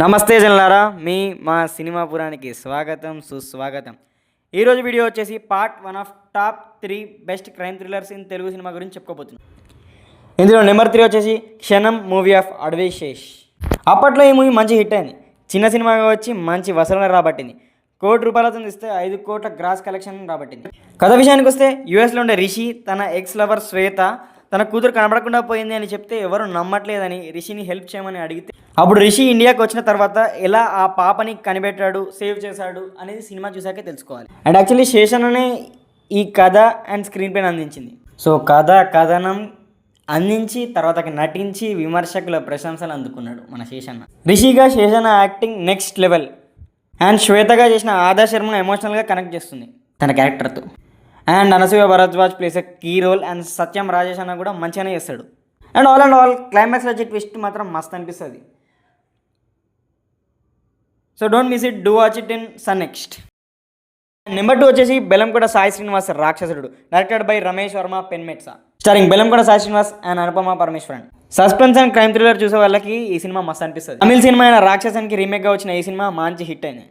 నమస్తే జనలారా, మా సినిమాపురానికి స్వాగతం సుస్వాగతం. ఈరోజు వీడియో వచ్చేసి part 1 of top 3 best crime thrillers in Telugu cinema గురించి చెప్పుకోబోతున్నాం. ఇందులో నెంబర్ 3 వచ్చేసి క్షణం మూవీ ఆఫ్ అడ్వైశేష్. అప్పట్లో ఈ మూవీ మంచి హిట్ అయింది. చిన్న సినిమాగా వచ్చి మంచి వసూలను రాబట్టింది. ₹1 ఇస్తే 5 కోట్ల గ్రాస్ కలెక్షన్ రాబట్టింది. కథ విషయానికి వస్తే యూఎస్లో ఉండే రిషి తన ఎక్స్ లవర్ శ్వేత తన కూతురు కనబడకుండా పోయింది అని చెప్తే ఎవరు నమ్మట్లేదని రిషిని హెల్ప్ చేయమని అడిగితే అప్పుడు రిషి ఇండియాకి వచ్చిన తర్వాత ఎలా ఆ పాపని కనిపెట్టాడు, సేవ్ చేశాడు అనేది సినిమా చూసాకే తెలుసుకోవాలి. అండ్ యాక్చువల్లీ శేషన్ అనే ఈ కథ అండ్ స్క్రీన్ పైన అందించింది. సో కథనం అందించి తర్వాత నటించి విమర్శకుల ప్రశంసలు అందుకున్నాడు మన శేషన్న. రిషిగా Seshanna acting next level. And శ్వేతగా చేసిన ఆదర్శ్ శర్మను ఎమోషనల్గా కనెక్ట్ చేస్తుంది తన క్యారెక్టర్తో. And Anasuya Bharadwaj plays a key role. And Satyam Rajesh అన్న కూడా మంచిగానే చేస్తాడు. అండ్ ఆల్ క్లైమాక్స్లో వచ్చే ట్విస్ట్ మాత్రం మస్త్ అనిపిస్తుంది. So don't miss it, do watch it in Sun NXT. Number 2 వచ్చేసి Bellamkonda Sai Srinivas Rakshasudu, directed by Ramesh Varma Penmetsa, starring Bellamkonda Sai Srinivas and Anupama Parameswaran. Suspense and crime thriller చూసే వాళ్ళకి ఈ సినిమా మస్త్ అనిపిస్తుంది. తమిళ సినిమా అయిన రాక్షసానికి రీమేక్గా వచ్చిన ఈ సినిమా మంచి హిట్ అయింది.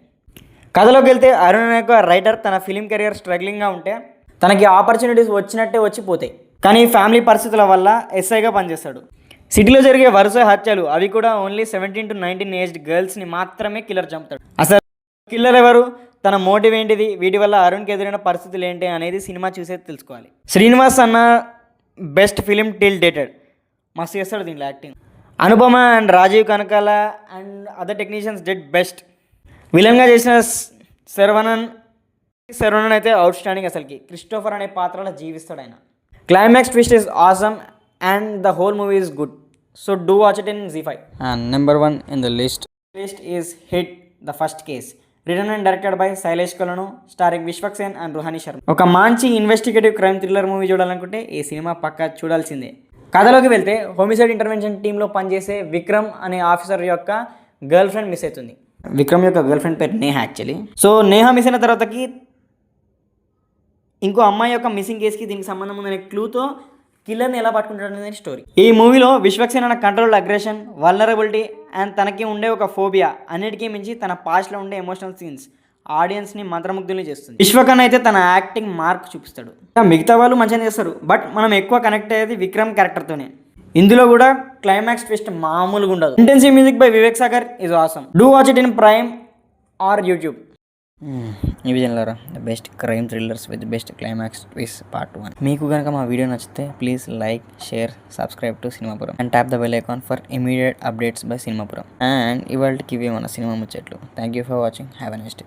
కథలోకి వెళ్తే అరుణ్ అనే ఒక రైటర్ తన ఫిలిం కెరియర్ స్ట్రగ్లింగ్గా ఉంటే తనకి ఆపర్చునిటీస్ వచ్చినట్టే వచ్చిపోతాయి. కానీ ఫ్యామిలీ పరిస్థితుల వల్ల ఎస్ఐగా పనిచేస్తాడు. సిటీలో జరిగే వరుస హత్యలు అవి కూడా ఓన్లీ 17 to 19 ఏజ్డ్ గర్ల్స్ని మాత్రమే కిల్లర్ చంపుతాడు. అసలు కిల్లర్ ఎవరు, తన మోటివ్ ఏంటిది, వీటి వల్ల అరుణ్కి ఎదురైన పరిస్థితులు ఏంటి అనేది సినిమా చూసే తెలుసుకోవాలి. శ్రీనివాస్ అన్న బెస్ట్ ఫిలిం టిల్ డేటెడ్ మస్తు చేస్తాడు దీంట్లో acting. Anupama and Rajeev Kanakala and other technicians dead best. విలన్గా చేసిన శరవణన్ అయితే అవుట్ స్టాండింగ్. అసలుకి క్రిస్టోఫర్ అనే పాత్రలో జీవిస్తాడు ఆయన. Climax twist is awesome and the whole movie is good. So do watch it in ZEE5. And number 1 in the list is hit the first case, written and directed by Sailesh Kolanu, starring Vishwaksen and Ruhani Sharma. ఒక మంచి investigative crime thriller movie చూడాలనుకుంటే ఈ cinema పక్కా చూడాల్సిందే. కథలోకి వెళ్తే homicide intervention టీంలో పనిచేసే విక్రమ్ అనే ఆఫీసర్ యొక్క గర్ల్ ఫ్రెండ్ మిస్ అవుతుంది. విక్రమ్ యొక్క గర్ల్ ఫ్రెండ్ పేరు Neha actually. So Neha miss అయిన తర్వాతకి ఇంకో అమ్మాయి యొక్క మిస్సింగ్ కేసుకి దీనికి సంబంధం ఉందనే క్లూతో కిల్లర్ని ఎలా పట్టుకుంటాడు అనేది స్టోరీ. ఈ మూవీలో విశ్వక్సేన్ అన్న కంట్రోల్, అగ్రెషన్, వల్నరబిలిటీ అండ్ తనకి ఉండే ఒక ఫోబియా అన్నిటికీ మించి తన పాస్ట్లో ఉండే ఎమోషనల్ సీన్స్ ఆడియన్స్ని మంత్రముగ్ధుల్ని చేస్తుంది. విశ్వకన్ అయితే తన యాక్టింగ్ మార్క్ చూపిస్తాడు. మిగతా వాళ్ళు మంచిగా చేస్తారు, బట్ మనం ఎక్కువ కనెక్ట్ అయ్యేది విక్రమ్ క్యారెక్టర్తోనే. ఇందులో కూడా క్లైమాక్స్ ట్విస్ట్ మామూలుగా ఉండదు. Intensive music by Vivek Sagar is awesome. Do watch it in Prime or YouTube. ఇవి జనలారా, the best crime thrillers with best climax twist part 1. మీకు కనుక మా వీడియో నచ్చితే please like, share, subscribe to Cinemapuram and tap the bell icon for immediate updates by Cinemapuram. And ఇవాళకి ఇవే మన సినిమా ముచ్చట్లు. Thank you for watching. Have a nice day.